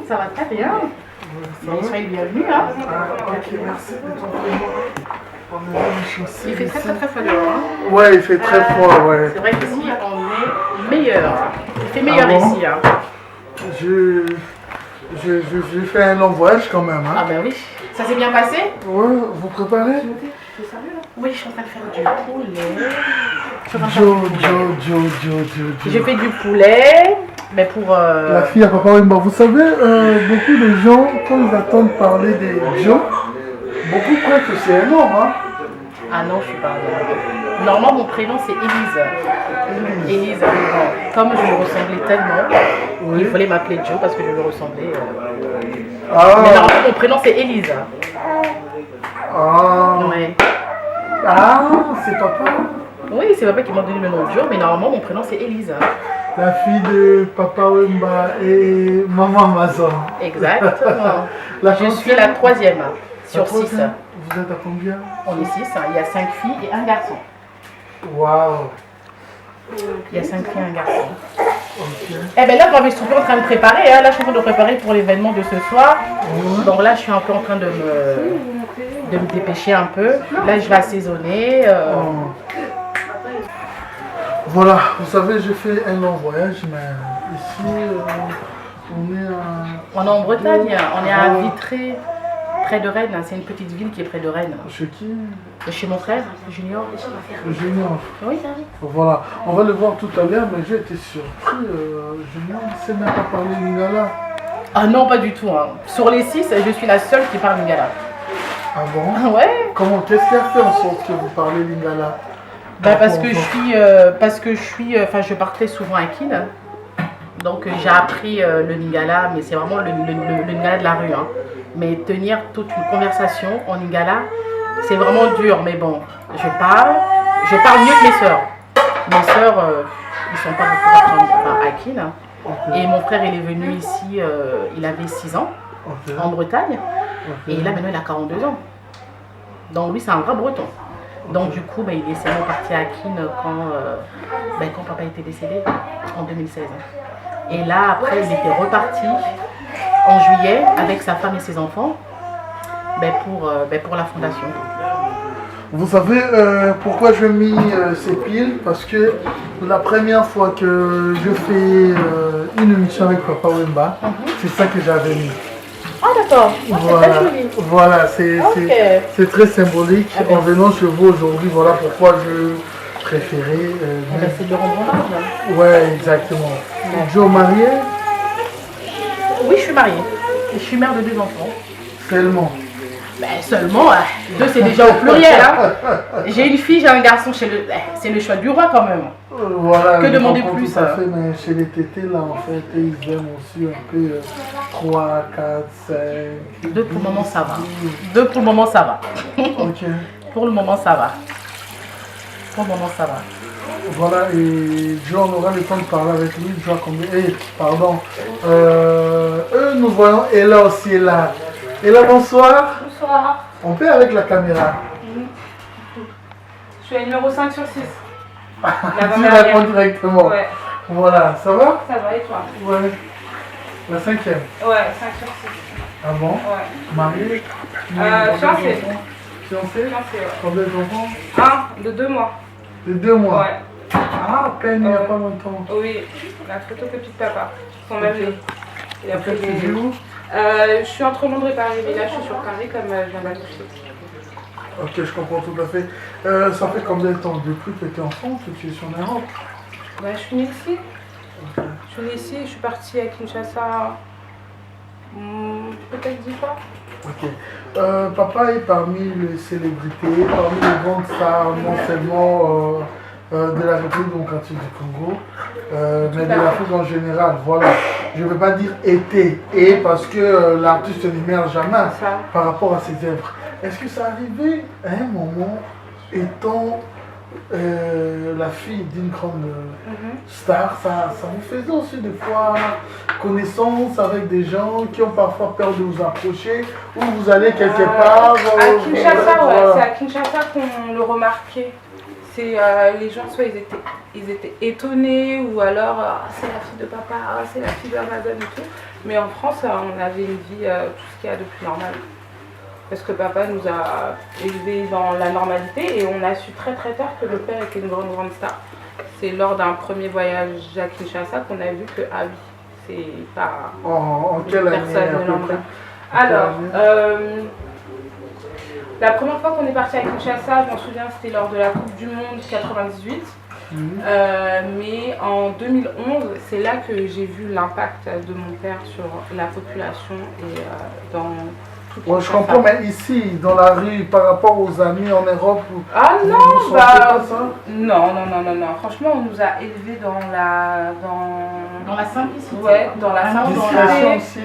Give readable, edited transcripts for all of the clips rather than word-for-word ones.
ça va très bien. Soyez bienvenus. Hein. Ok, merci de ton Il fait très froid dehors. Hein. Ouais, il fait très froid, ouais. C'est vrai qu'ici, on est meilleur. Il fait meilleur ici. Hein. J'ai fait un long voyage quand même. Hein. Ah ben oui. Ça s'est bien passé? Ouais, vous préparez? Oui, je suis en train de faire du poulet. J'ai fait du poulet, mais pour... La fille à Papa Wemba. Vous savez, beaucoup de gens, quand ils attendent parler des Joe, beaucoup croient que c'est un homme. Hein. Ah non, je suis pas un homme. Normalement, mon prénom, c'est Élise. Élise. Comme je me ressemblais tellement, il fallait m'appeler Joe parce que je me ressemblais. Mais normalement, mon prénom, c'est Élise. Ouais. Ah, c'est papa? Oui, c'est papa qui m'a donné le nom de Joe, mais normalement, mon prénom, c'est Élise. La fille de Papa Wemba et Maman Amazon. Exactement. Je suis la troisième sur 6. Vous êtes à combien? On est 6. Il y a 5 filles et un garçon. Waouh. Il y a 5 filles et un garçon. Okay. Eh bien là, je suis en train de préparer. Hein. Là, je suis en train de préparer pour l'événement de ce soir. Donc là, je suis un peu en train de me dépêcher un peu. Là, je vais assaisonner. Voilà, vous savez, j'ai fait un long voyage, mais ici, on est en Bretagne. On est à Vitré, près de Rennes. C'est une petite ville qui est près de Rennes. Chez qui? Chez mon frère, Junior. Junior. Oui. Voilà, on va le voir tout à l'heure, mais j'ai été surpris. Junior ne sait même pas parler lingala. Ah non, pas du tout. Hein. Sur les 6, je suis la seule qui parle lingala. Ah bon? Ouais. Comment? Qu'est-ce qui a fait en sorte que vous parlez lingala? Parce que je partais souvent à Kin. Donc j'ai appris le lingala, mais c'est vraiment le lingala de la rue. Hein. Mais tenir toute une conversation en lingala, c'est vraiment dur. Mais bon, je parle mieux que mes sœurs. Mes sœurs, ils sont pas beaucoup à Kin. Et mon frère, il est venu ici, il avait 6 ans, en Bretagne. Et là, maintenant, il a 42 ans. Donc lui, c'est un vrai breton. Donc du coup, il est seulement parti à Kin quand papa était décédé, en 2016. Et là, après, il était reparti en juillet avec sa femme et ses enfants pour la fondation. Vous savez pourquoi je mis ces piles? Parce que la première fois que je fais une émission avec Papa Wemba, c'est ça que j'avais mis. Ah d'accord, voilà, c'est très symbolique. Ah, en venant chez vous aujourd'hui, voilà pourquoi je préférais. C'est de rendre hommage. Ouais, exactement. Joe marié? Oui, je suis mariée. Je suis mère de 2 enfants. Seulement? Seulement, 2 c'est déjà au pluriel. Hein. J'ai une fille, j'ai un garçon, c'est le choix du roi quand même. Voilà, que demander plus? Tout à fait, mais chez les tétés, là, en fait, ils aiment aussi un peu 3, 4, 5. 2 pour le moment, ça va. 2 pour le moment, ça va. Ok. Pour le moment, ça va. Pour le moment, ça va. Voilà, et Joe, on aura le temps de parler avec lui. Joe, combien? Pardon. Nous voyons Ella aussi est là. Ella, bonsoir. Bonsoir. On peut avec la caméra. Je suis à numéro 5 sur 6. Tu réponds directement. Ouais. Voilà, ça va? Ça va et toi? Ouais. La 5e. Ouais, 5 sur 6. Ah bon? Ouais. Marié? Fiancé. Fiancé? Ouais. Combien d'enfants? De 2 mois. De 2 mois? Ouais. Ah, à peine, il n'y a pas longtemps. Oui, la photocopie de papa. Son même nez. Il a Après, pris tu vis où? je suis entre Londres et Paris, mais là je suis sur Paris comme je viens d'accoucher. Ok, je comprends tout à fait. Ça fait combien de temps depuis que tu es enfant que tu es sur l'Europe? Ouais, je suis née ici. Je suis née ici, je suis partie à Kinshasa peut-être 10 fois. Ok. Papa est parmi les célébrités, parmi les grandes stars, non seulement de la République démocratique du Congo, mais de l'Afrique en général. Voilà. Je ne veux pas dire été, parce que l'artiste n'émerge jamais par rapport à ses œuvres. Est-ce que ça arrivait à un moment, étant la fille d'une grande star, ça vous faisait aussi des fois connaissance avec des gens qui ont parfois peur de vous approcher ou vous allez quelque part à Kinshasa, ouais, c'est à Kinshasa qu'on le remarquait. les gens, soit ils étaient étonnés, ou alors c'est la fille de papa, c'est la fille d'Amazon et tout. Mais en France, on avait une vie, tout ce qu'il y a de plus normal. Parce que papa nous a élevés dans la normalité et on a su très très tard que le père était une grande star. C'est lors d'un premier voyage à Kinshasa qu'on a vu que, ah oui, c'est pas En quelle année personne à peu lambda. près? Alors, la première fois qu'on est parti à Kinshasa, je m'en souviens, c'était lors de la Coupe du Monde 98. Mais en 2011, c'est là que j'ai vu l'impact de mon père sur la population et dans toute Ouais, je comprends, mais ici, dans la rue, par rapport aux amis en Europe, Ah vous non, sentez pas ça? non. Franchement, on nous a élevés dans Dans la simplicité. Ouais, dans la Discrétion simplicité. aussi.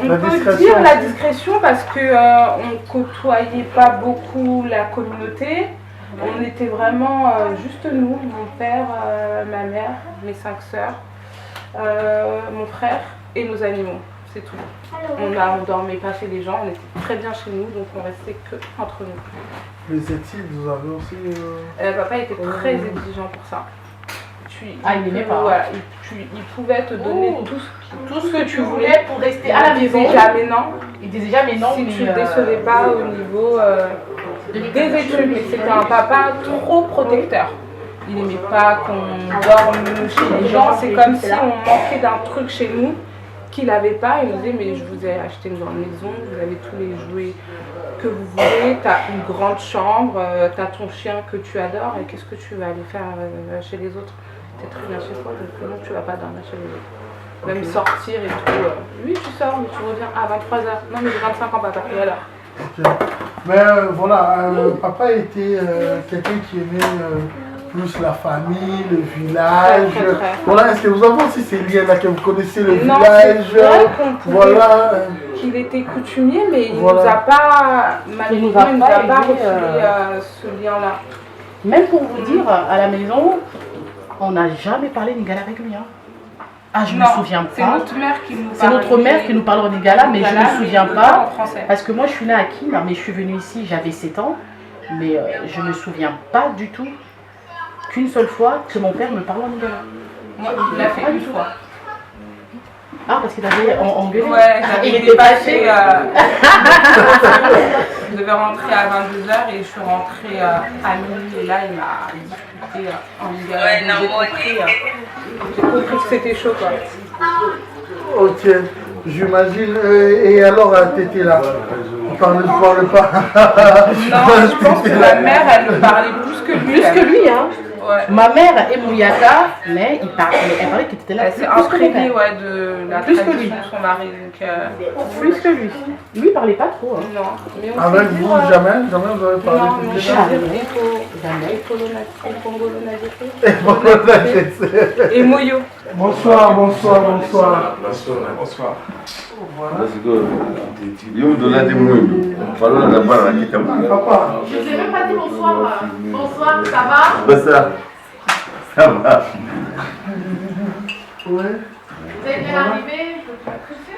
On La peut discrétion dire la aussi. discrétion parce que on côtoyait pas beaucoup la communauté. On était vraiment juste nous, mon père, ma mère, mes 5 sœurs, mon frère et nos animaux. C'est tout. On dormait pas chez les gens, on était très bien chez nous, donc on restait que entre nous. Les études, vous avez aussi... Papa était très exigeant pour ça. Il n'aimait pas. Voilà, il pouvait te donner tout ce que tu voulais pour rester à la maison. Il disait jamais non. Si tu ne décevais pas au niveau des études. Mais c'était un papa trop protecteur. Il n'aimait pas qu'on dorme chez les gens. C'est comme si on manquait d'un truc chez nous qu'il n'avait pas. Il nous disait, mais je vous ai acheté une grande maison, vous avez tous les jouets que vous voulez, tu as une grande chambre, tu as ton chien que tu adores, et qu'est-ce que tu vas aller faire chez les autres? Tu es très bien chez toi, donc non, tu ne vas pas dormir chez les autres. Même sortir et tout. Oui, tu sors, mais tu reviens à 23h. Non, mais j'ai 25 ans, papa. Et alors? Mais voilà, papa était quelqu'un qui aimait plus la famille, le village. Très. Voilà, est-ce que vous avez aussi ces liens-là que vous connaissez le Non, village? c'est vrai qu'on pouvait Voilà. qu'il était coutumier, mais il ne Voilà. nous a pas, malheureusement, il nous a pas aidé, refilé ce lien-là. Même pour vous dire, à la maison, on n'a jamais parlé lingala avec lui. Hein. Ah, je ne me souviens pas. C'est notre mère qui nous C'est parle. notre mère qui nous parle en lingala, mais je ne me souviens pas. En français. Parce que moi, je suis née à Kin, mais je suis venue ici, j'avais 7 ans. Mais je ne me souviens pas du tout qu'une seule fois que mon père me parle en lingala. Moi, il l'a fait une fois. Ah, parce qu'il avait engueulé. Ouais, il j'avais était passé. fâché. Je devais rentrer à 22h et je suis rentrée à minuit. Et là, il m'a discuté en lingala. J'ai compris que c'était chaud, quoi. Ok, j'imagine. Et alors, t'étais là? On parle pas. Non, je pense que ma mère, elle le parlait plus que lui. Plus que lui, hein. Ouais. Ma mère et Mouyaka, mais elle parlait qu'il était là. Elle s'est imprégnée de la tradition de son mari. Donc, Plus que lui. Lui, il parlait pas trop. Hein. non. Mais on Avec s'est dit, vous, jamais vous avez parlé non, de mais ça? jamais. Et Moyo. Bonsoir. Bonsoir. Papa. Je ne vous ai même pas dit bonsoir. Bonsoir, ça va? Bonsoir. Ça va. Ouais. Vous êtes bien arrivé?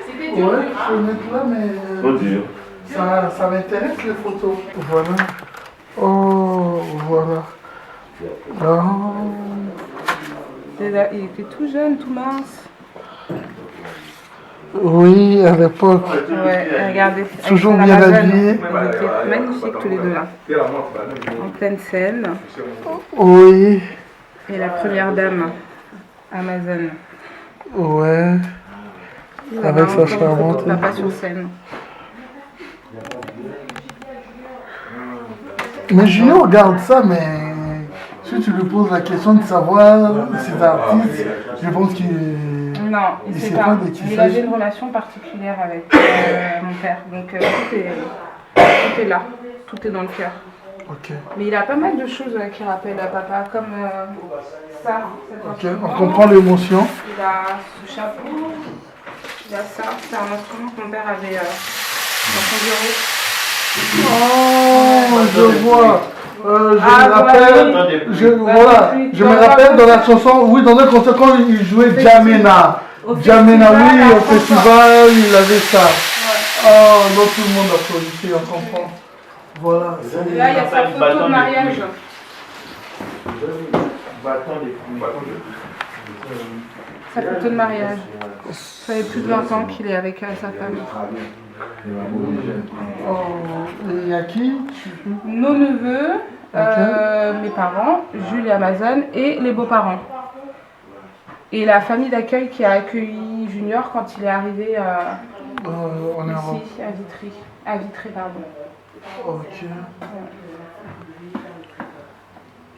C'était dur. Ouais, Hein? faut mettre là, mais Trop dur. ça m'intéresse les photos. Voilà. Oh, voilà. Il était tout jeune, tout mince. Oui, à l'époque. Ouais, regardez. Toujours avec bien son Amazon. habillé. Ils étaient magnifiques tous les deux là. En pleine scène. Oui, Et la première dame, Amazon. ouais. Il y avait Avec sa encore une photo charmante. de papa sur scène. Mais Julien regarde ça, mais si tu lui poses la question de savoir si c'est artiste, je pense qu'il... Non, Il il sait sait pas pas. de qui il Il s'agit. avait une relation particulière avec mon père. Donc tout est là. Tout est dans le cœur. Ok, Mais il a pas mal de choses qui rappellent à papa, comme ça. Cette ok, on comprend l'émotion. Il a ce chapeau. Il a ça. C'est un instrument que mon père avait dans son bureau. Oh, je vois. Je Ah, me rappelle, voilà. je me rappelle dans la chanson, oui, dans un concert quand il jouait Jamena. Jamena, oui, au festival, il avait ça. Oh, non, tout le monde applaudissait, on comprend. Voilà. Là, il y a sa photo de mariage. Sa photo de mariage. Ça fait plus de 20 ans qu'il est avec sa femme. Oh, et il y a qui? Nos neveux, mes parents, Jules et Amazon, et les beaux-parents. Et la famille d'accueil qui a accueilli Junior quand il est arrivé En Europe. ici, à Vitry. À Vitré, pardon. Ok.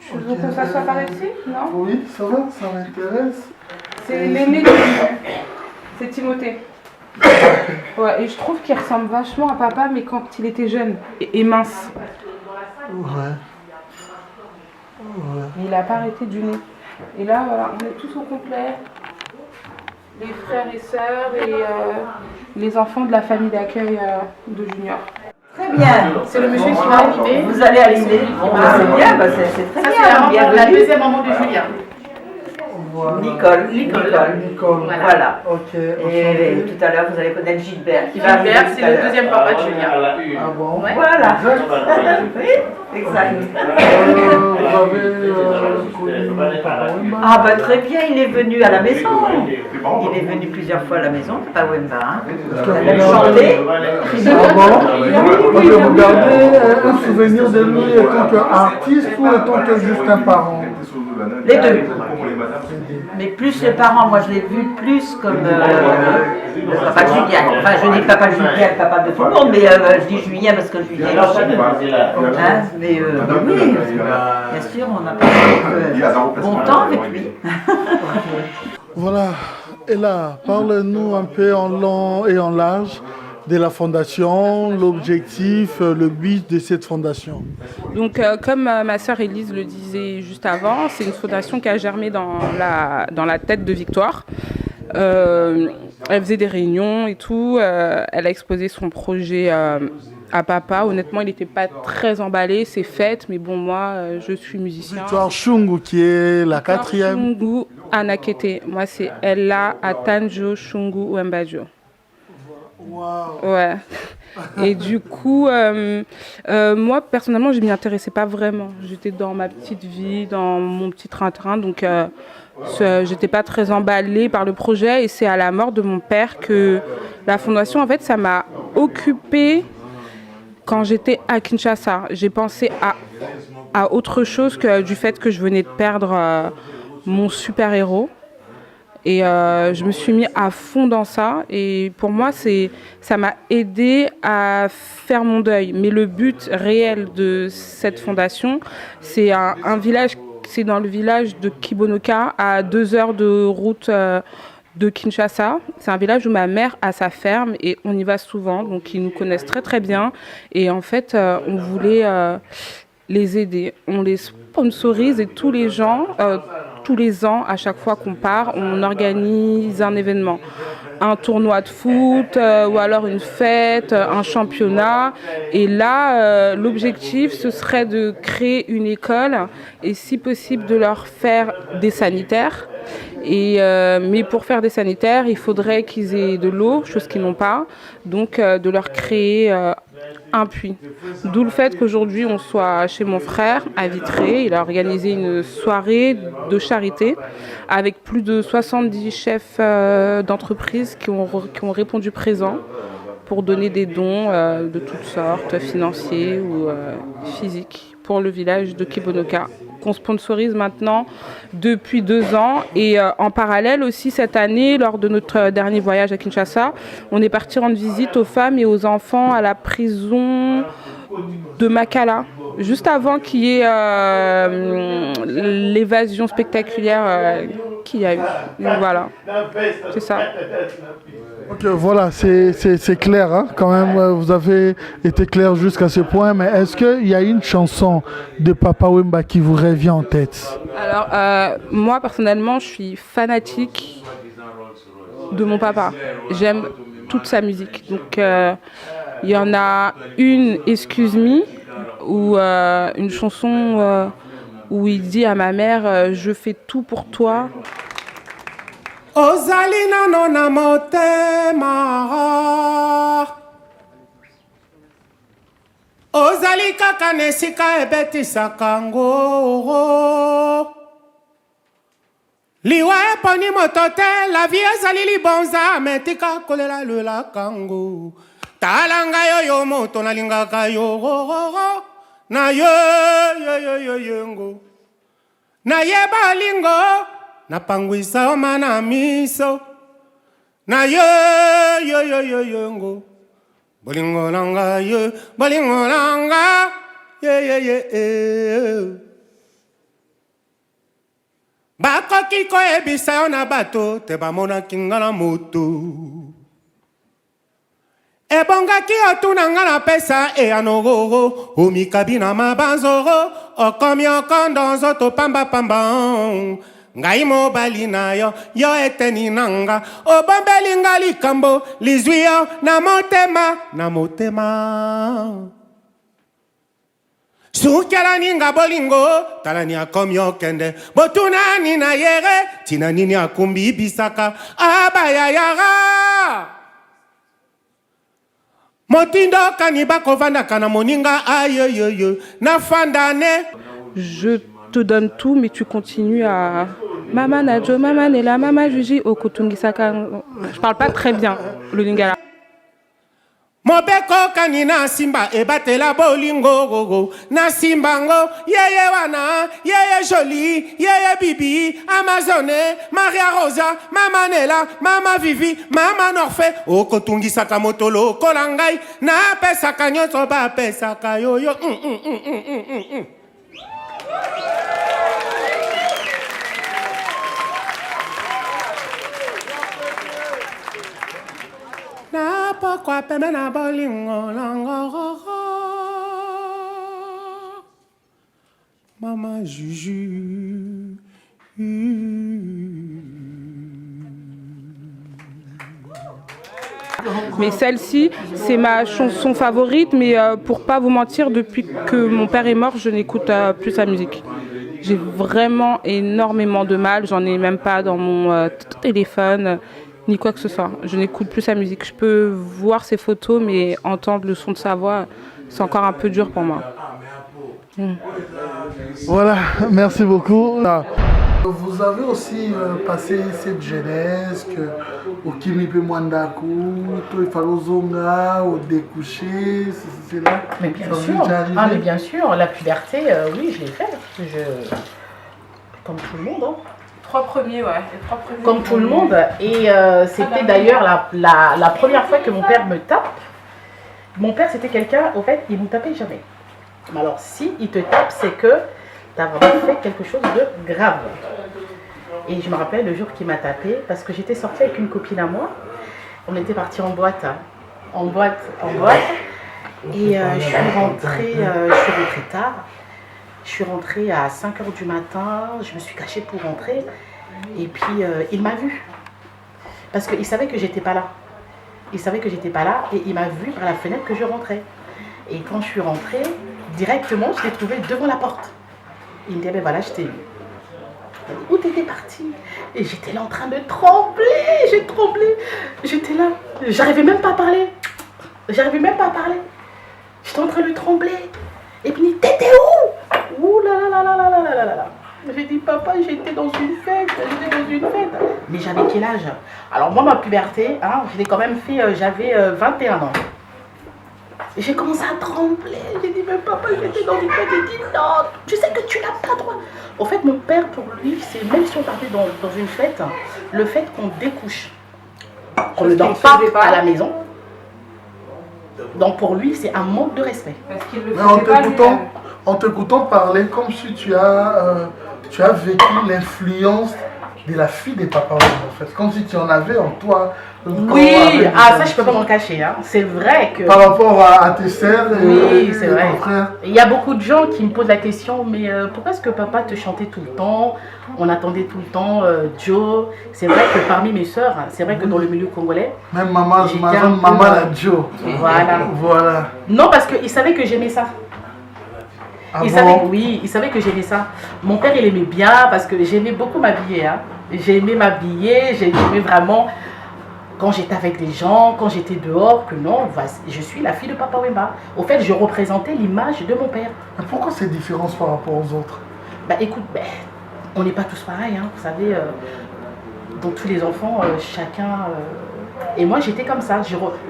Tu veux qu'on s'assoie par ici? Non? Oui, ça va, ça m'intéresse. C'est l'aîné de c'est Timothée. Ouais, et je trouve qu'il ressemble vachement à papa, mais quand il était jeune et mince. Ouais. Mais il n'a pas arrêté du nez. Et là, voilà, on est tous au complet. Les frères et sœurs et les enfants de la famille d'accueil de Junior. Très bien. C'est le monsieur qui va arriver. Vous allez arriver. Bon, c'est bien, c'est très Ça, bien. c'est la Bienvenue. deuxième maman de Julien. Voilà. Nicole. Nicole. Voilà. Ok. Et enchanté. tout à l'heure, vous allez connaître Gilbert qui va Gilbert, arriver. c'est tout à le l'heure. deuxième papa de Julien. Ah bon? Ouais. Voilà. Exact. Oui, exact. Vous avez connu Papa Wemba? Ah bah très bien, il est venu à la maison. Il est venu plusieurs fois à la maison, Papa Wemba. Hein. Est-ce que On a vous même gardez- chanté. Ah bon? Ok, vous gardez un souvenir de lui en tant qu'artiste ou en tant que juste un parent? Les deux. Mais plus les parents, moi je l'ai vu plus comme le papa de Julien. Enfin, je dis papa Julien, le papa de tout le monde, mais je dis Julien parce que Julien est jeune. Hein, mais oui, bien sûr, on a passé bon temps avec lui. Voilà. Et là, parle-nous un peu en long et en large de la fondation, l'objectif, le but de cette fondation. Donc, comme ma sœur Élise le disait juste avant, c'est une fondation qui a germé dans la tête de Victoire. Elle faisait des réunions et tout. Elle a exposé son projet à papa. Honnêtement, il n'était pas très emballé. C'est fête, mais bon, moi, je suis musicien. Victoire Shungu qui est la quatrième. Shungu Anakete. Moi, c'est Ella Atanjo Shungu Wembajo. Wow. Ouais. Et du coup, moi, personnellement, je ne m'y intéressais pas vraiment. J'étais dans ma petite vie, dans mon petit train-train. Donc, j'étais pas très emballée par le projet. Et c'est à la mort de mon père que la fondation, en fait, ça m'a occupée quand j'étais à Kinshasa. J'ai pensé à autre chose que du fait que je venais de perdre mon super-héros. Et je me suis mis à fond dans ça. Et pour moi, ça m'a aidé à faire mon deuil. Mais le but réel de cette fondation, c'est un village, c'est dans le village de Kibonoka, à 2 heures de route de Kinshasa. C'est un village où ma mère a sa ferme et on y va souvent. Donc ils nous connaissent très très bien. Et en fait, on voulait les aider. On les sponsorise et tous les gens... tous les ans, à chaque fois qu'on part, on organise un événement. Un tournoi de foot, ou alors une fête, un championnat. Et là, l'objectif, ce serait de créer une école et si possible de leur faire des sanitaires. Mais pour faire des sanitaires, il faudrait qu'ils aient de l'eau, chose qu'ils n'ont pas. Donc, de leur créer un puits. D'où le fait qu'aujourd'hui, on soit chez mon frère à Vitré. Il a organisé une soirée de charité avec plus de 70 chefs d'entreprise qui ont répondu présents pour donner des dons de toutes sortes, financiers ou physiques, pour le village de Kibonoka, qu'on sponsorise maintenant depuis 2 ans. Et en parallèle aussi, cette année, lors de notre dernier voyage à Kinshasa, on est parti rendre visite aux femmes et aux enfants à la prison de Makala, juste avant qu'il y ait l'évasion spectaculaire qu'il y a eu. Donc voilà, c'est ça. Ok, voilà, c'est clair, hein, quand même, vous avez été clair jusqu'à ce point, mais est-ce qu'il y a une chanson de Papa Wemba qui vous revient en tête? Alors, moi, personnellement, je suis fanatique de mon papa. J'aime toute sa musique. Donc, il y en a une, Excuse Me, ou une chanson où il dit à ma mère, je fais tout pour toi. Ozali nano na motema ozali kaka na esika ebetisaka ngo liwa eponi moto te la vie ezali libonza metika kolela lelaka ngo tala ngai oyo moto nalingaka yo na yo ngo nayeba lingo napangwisa oma na miso na yo ngo bolingo nanga bakoki koyebisa yo na bato te bamonaki nga na moto ebongaki otuna nga na pesa eyanogoro omikabi na mabanzoro okomi okondo nzoto pambapamba ngai mobali na yo yo eteni nanga obombeli nga likambo lizwi yo na motema sukela ninga bolingo tala ni akomi okende botuna nina yere tina nini akumbi bisaka abayayara motindo kaniba kovandaka na moninga ayoyoyo na fandane. Je te donne tout, mais tu continues à Mama Najo, Mama Nela, Mama Juji, Okutungisaka. Je parle pas très bien le lingala. Mobeko kanina simba ebatela bolingo na simbango yeye wana yeye jolie yeye bibi Amazone Maria Rosa Mama Nela Mama Vivi Mama Norfe okotungisaka motolo kolangai na pesaka nyonso ba pesaka yoyo na pokwa peme na bolingo lango Mama Juju Mais celle-ci, c'est ma chanson favorite, mais pour pas vous mentir, depuis que mon père est mort, je n'écoute plus sa musique. J'ai vraiment énormément de mal, j'en ai même pas dans mon téléphone, ni quoi que ce soit. Je n'écoute plus sa musique. Je peux voir ses photos, mais entendre le son de sa voix, c'est encore un peu dur pour moi. Voilà, merci beaucoup. Vous avez aussi passé cette jeunesse au Kimipe Mwandaku, au Falozonga, au découché, c'est là. Mais bien sûr, mais bien sûr, la puberté, oui, je l'ai fait. Comme tout le monde, hein. Les trois premiers. Comme tout le monde. Et c'était d'ailleurs la première fois que mon père me tape. Mon père, c'était quelqu'un, au fait, il ne nous tapait jamais. Mais alors, si il te tape, c'est que tu as vraiment fait quelque chose de grave. Et je me rappelle le jour qu'il m'a tapé, parce que j'étais sortie avec une copine à moi. On était partis en boîte. En boîte. Et je suis rentrée tard. Je suis rentrée à 5h du matin, je me suis cachée pour rentrer et puis il m'a vue. Parce qu'il savait que j'étais pas là. Il savait que j'étais pas là et il m'a vue par la fenêtre que je rentrais. Et quand je suis rentrée, directement, je l'ai trouvé devant la porte. Il me dit, ben voilà, je t'ai vu. Il m'a dit, où t'étais partie? Et j'étais là en train de trembler, j'ai tremblé. J'étais là, j'arrivais même pas à parler. J'étais en train de trembler. Et puis il dit, t'étais où? Ouh là là là là là là là là là. J'ai dit, papa, j'étais dans une fête. Mais j'avais quel âge? Alors moi, ma puberté, hein, je l'ai quand même fait, j'avais 21 ans. J'ai commencé à trembler. J'ai dit, mais papa, j'étais dans une fête. J'ai dit, non, tu sais que tu n'as pas droit. En fait, mon père, pour lui, c'est même si on partait dans une fête, le fait qu'on découche, qu'on ne dort pas à la maison. Donc pour lui, c'est un manque de respect. Parce qu'il le Mais en t'écoutant parler, comme si tu as vécu l'influence de la fille des papas, en fait. Comme si tu en avais en toi. Oui, ça je peux pas m'en cacher. Hein. C'est vrai que... Par rapport à tes sœurs et c'est vrai. ton frère. Il y a beaucoup de gens qui me posent la question, mais pourquoi est-ce que papa te chantait tout le temps? On attendait tout le temps Joe. C'est vrai que parmi mes sœurs, c'est vrai que dans le milieu congolais... Même maman la Joe. Voilà. Non, parce qu'il savait que j'aimais ça. Il savait que j'aimais ça. Mon père, il aimait bien parce que j'aimais beaucoup m'habiller. Hein. J'aimais m'habiller, j'aimais vraiment... quand j'étais avec des gens, quand j'étais dehors, que non, je suis la fille de Papa Wemba. Au fait, je représentais l'image de mon père. Mais pourquoi ces différences par rapport aux autres? Bah écoute, on n'est pas tous pareils, hein, vous savez, dans tous les enfants, chacun... Et moi, j'étais comme ça.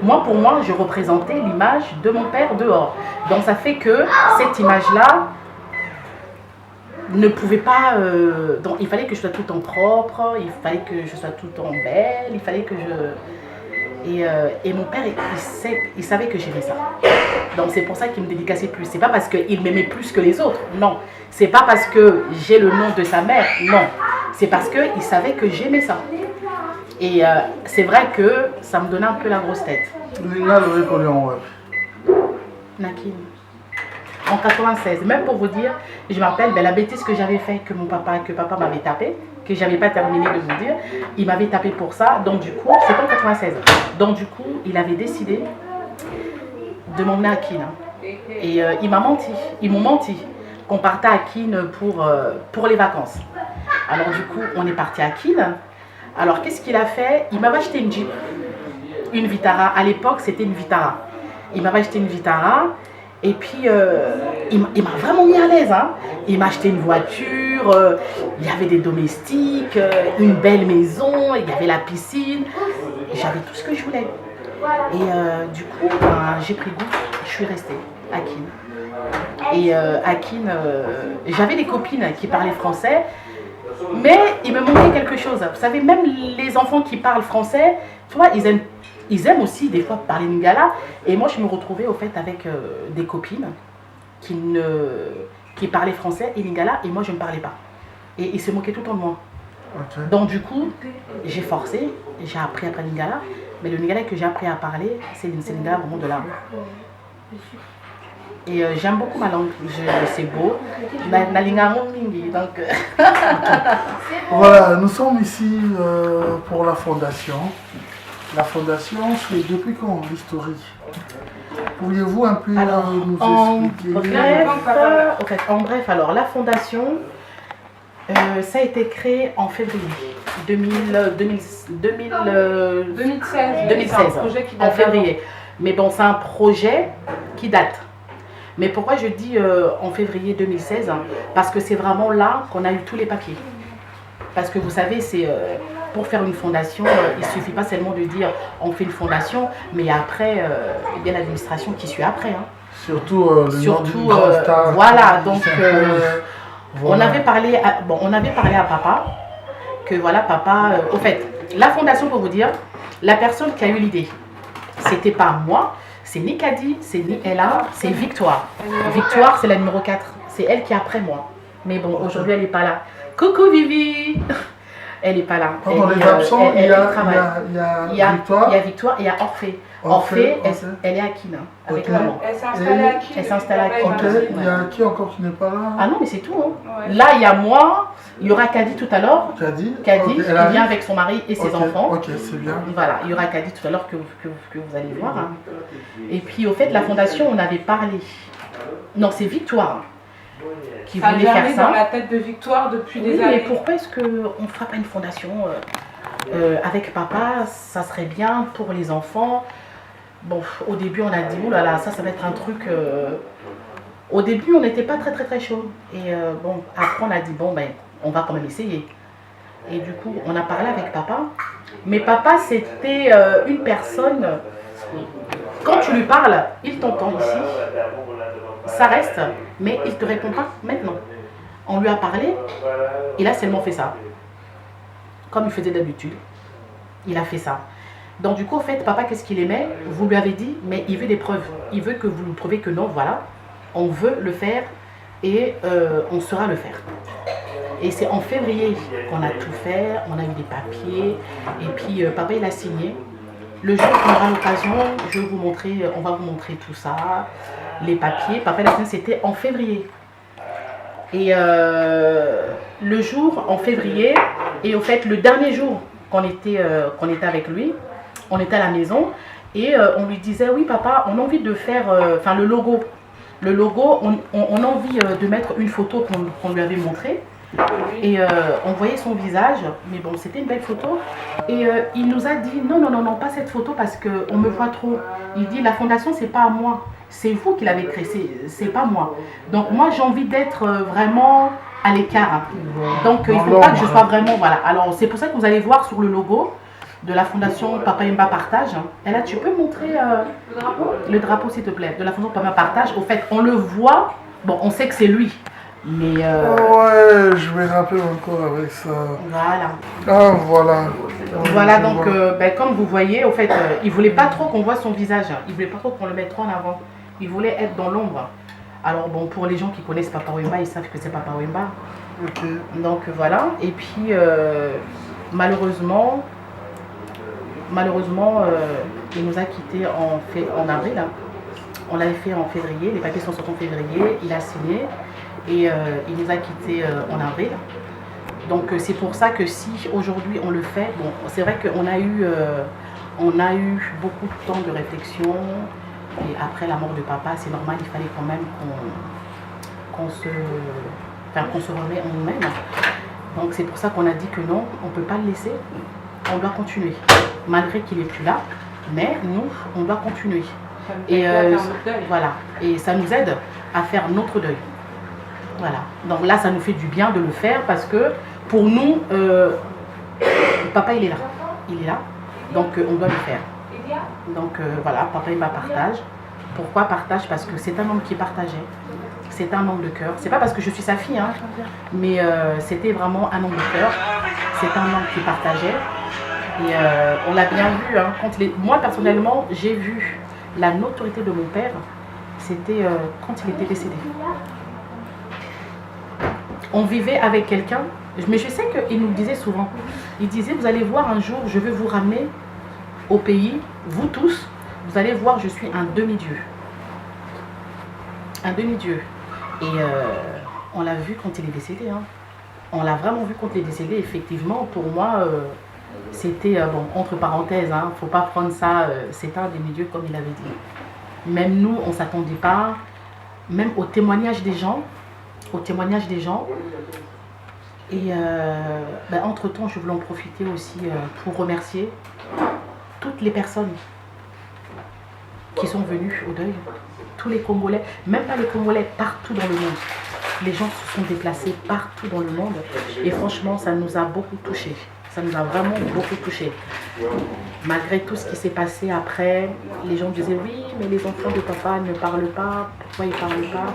Pour moi, je représentais l'image de mon père dehors. Donc, ça fait que cette image-là ne pouvait pas... donc, il fallait que je sois tout en propre, il fallait que je sois tout en belle, il fallait que je... Et mon père, il savait que j'aimais ça. Donc, c'est pour ça qu'il me dédicaçait plus. C'est pas parce qu'il m'aimait plus que les autres, non. C'est pas parce que j'ai le nom de sa mère, non. C'est parce qu'il savait que j'aimais ça. Et c'est vrai que ça me donnait un peu la grosse tête. Là, le reconnu en web. Nakin. En 96, même pour vous dire, je me rappelle la bêtise que j'avais fait, que papa m'avait tapé, que j'avais pas terminé de vous dire. Il m'avait tapé pour ça, donc du coup, c'est pas en 96. Donc du coup, il avait décidé de m'emmener à Kin. Et il m'a menti, ils m'ont menti qu'on partait à Kin pour les vacances. Alors du coup, on est parti à Kin. Alors qu'est-ce qu'il a fait? Il m'avait acheté une Jeep, une Vitara. À l'époque, c'était une Vitara. Il m'avait acheté une Vitara. Et puis, il m'a vraiment mis à l'aise. Hein. Il m'a acheté une voiture, il y avait des domestiques, une belle maison, il y avait la piscine. J'avais tout ce que je voulais. Et du coup, j'ai pris goût, je suis restée à Kin. Et à Kin, j'avais des copines qui parlaient français, mais il me manquait quelque chose. Vous savez, même les enfants qui parlent français, tu vois, ils aiment aussi des fois parler lingala. Et moi, je me retrouvais au fait avec des copines qui parlaient français et lingala, et moi, je ne parlais pas. Et ils se moquaient tout le temps de moi. Okay. Donc du coup, j'ai forcé, j'ai appris à parler lingala, mais le lingala que j'ai appris à parler, c'est le lingala vraiment de l'âme. Et j'aime beaucoup ma langue, c'est beau. Donc... Voilà, nous sommes ici pour la fondation. La fondation, c'est depuis quand l'historique? Pourriez-vous un peu nous expliquer? En bref, alors la fondation, ça a été créé en février 2016. 2016. Un projet qui date en février. Mais bon, c'est un projet qui date. Mais pourquoi je dis en février 2016? Parce que c'est vraiment là qu'on a eu tous les papiers. Parce que vous savez, c'est pour faire une fondation, il ne suffit pas seulement de dire on fait une fondation, mais après, il y a l'administration qui suit après. Hein. Surtout star. Voilà, donc voilà. On avait parlé à papa, que voilà, papa, au fait, la fondation, pour vous dire, la personne qui a eu l'idée, c'était pas moi, c'est ni Kadi, c'est ni Ella, c'est Victoire. Victoire, c'est la numéro 4, c'est elle qui est après moi. Mais bon, aujourd'hui, elle n'est pas là. Coucou Vivi. Elle n'est pas là. Pendant les absents, il y a Victoire. Il y a Victoire et il y a Orphée. Orphée, elle est à Kin, avec maman. Elle s'est installée à Kin. Elle s'est installée à Kin. Ok, il y a qui encore qui n'est pas là? Ah non, mais c'est tout. Hein. Ouais. Là, il y a moi, il y aura Kadi tout à l'heure. Kadi qui vient avec son mari et ses enfants. Ok, c'est bien. Voilà, il y aura Kadi tout à l'heure que vous allez voir. Hein. Et puis, au fait, la fondation, on avait parlé. Non, c'est Victoire qui voulait faire ça. Dans la tête de Victoire depuis des années. Mais pourquoi est-ce qu'on ne fera pas une fondation avec papa? Ça serait bien pour les enfants. Bon, au début, on a dit, oh là là, ça va être un truc... Au début, on n'était pas très chaud. Et bon, après, on a dit, bon, ben, on va quand même essayer. Et du coup, on a parlé avec papa. Mais papa, c'était une personne... Quand tu lui parles, il t'entend ici. Ça reste, mais il ne te répond pas maintenant. On lui a parlé, il a seulement fait ça. Comme il faisait d'habitude. Il a fait ça. Donc du coup, en fait, papa, qu'est-ce qu'il aimait? Vous lui avez dit, mais il veut des preuves. Il veut que vous lui prouviez que non, voilà, on veut le faire et on saura le faire. Et c'est en février qu'on a tout fait, on a eu des papiers, et puis papa, il a signé. Le jour qu'on aura l'occasion, on va vous montrer tout ça, les papiers. Papa, la fin, c'était en février. Et le jour, en février, et au fait, le dernier jour qu'on était avec lui, on était à la maison, et on lui disait, oui papa, on a envie de faire, le logo. Le logo, on a envie de mettre une photo qu'on lui avait montrée. Et on voyait son visage, mais bon, c'était une belle photo. Et il nous a dit non, non, non, non, pas cette photo parce qu'on me voit trop. Il dit la fondation, c'est pas à moi. C'est vous qui l'avez créée, c'est pas moi. Donc moi, j'ai envie d'être vraiment à l'écart. Donc il ne faut pas que je sois vraiment... Voilà. Alors c'est pour ça que vous allez voir sur le logo de la fondation Papa Yemba Partage. Et là, tu peux montrer le drapeau, s'il te plaît, de la fondation Papa Partage. Au fait, on le voit, bon, on sait que c'est lui. Mais ouais, je me rappelle encore avec ça. Voilà. Ah, voilà. Voilà, donc comme vous voyez, au fait, il voulait pas trop qu'on voit son visage. Il voulait pas trop qu'on le mette trop en avant. Il voulait être dans l'ombre. Alors bon, pour les gens qui connaissent Papa Wemba, ils savent que c'est Papa Wemba. Ok. Donc voilà. Et puis malheureusement, il nous a quittés en avril. On l'avait fait en février. Les papiers sont sortis en février. Il a signé et il nous a quittés en avril. Donc c'est pour ça que si aujourd'hui on le fait, bon, c'est vrai qu'on a eu beaucoup de temps de réflexion. Et après la mort de papa, c'est normal, il fallait quand même qu'on se remet en nous-mêmes. Donc c'est pour ça qu'on a dit que non, on ne peut pas le laisser, on doit continuer. Malgré qu'il n'est plus là, mais nous, on doit continuer. Et voilà, et ça nous aide à faire notre deuil. Voilà, donc là ça nous fait du bien de le faire parce que pour nous, papa il est là, donc on doit le faire. Donc voilà, Papa Yemba Partage. Pourquoi partage? Parce que c'est un homme qui partageait. C'est un homme de cœur. C'est pas parce que je suis sa fille, hein, mais c'était vraiment un homme de cœur. C'est un homme qui partageait. Et on l'a bien vu. Hein, moi personnellement, j'ai vu la notoriété de mon père. C'était quand il était décédé. On vivait avec quelqu'un. Mais je sais qu'il nous disait souvent. Il disait, vous allez voir un jour, je vais vous ramener au pays, vous tous, vous allez voir, je suis un demi-dieu. Un demi-dieu. Et on l'a vu quand il est décédé. Hein. On l'a vraiment vu quand il est décédé. Effectivement, pour moi, c'était, bon, entre parenthèses, il ne faut pas prendre ça, c'est un demi-dieu comme il avait dit. Même nous, on ne s'attendait pas, même au témoignage des gens. Et entre-temps, je voulais en profiter aussi pour remercier toutes les personnes qui sont venues au deuil, tous les Congolais, même pas les Congolais, partout dans le monde. Les gens se sont déplacés partout dans le monde et franchement, ça nous a beaucoup touchés. Ça nous a vraiment beaucoup touchés. Malgré tout ce qui s'est passé après, les gens disaient oui, mais les enfants de papa ne parlent pas, pourquoi ils ne parlent pas?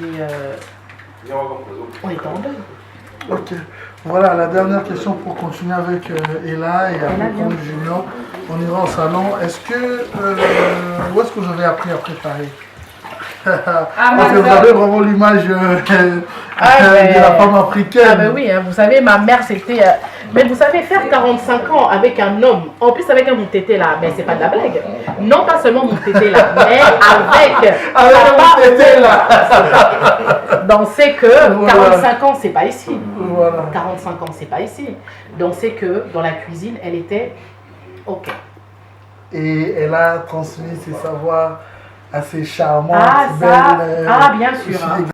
Mais on est en deuil. Ok. Voilà, la dernière question pour continuer avec Ella et avec Junior. On ira au salon. Où est-ce que vous avez appris à préparer? Parce que vous avez vraiment l'image de la femme africaine. Ah ben oui, hein, vous savez, ma mère c'était... mais vous savez, faire 45 ans avec un homme, en plus avec un Moutété là, mais c'est pas de la blague. Non pas seulement Moutété là, mais avec Moutété là. Donc c'est que 45 ans, c'est pas ici. Voilà. 45 ans, c'est pas ici. Donc c'est que dans la cuisine, elle était OK. Et elle a transmis ses savoirs assez charmantes, Ah, ça, belles. bien sûr. Hein.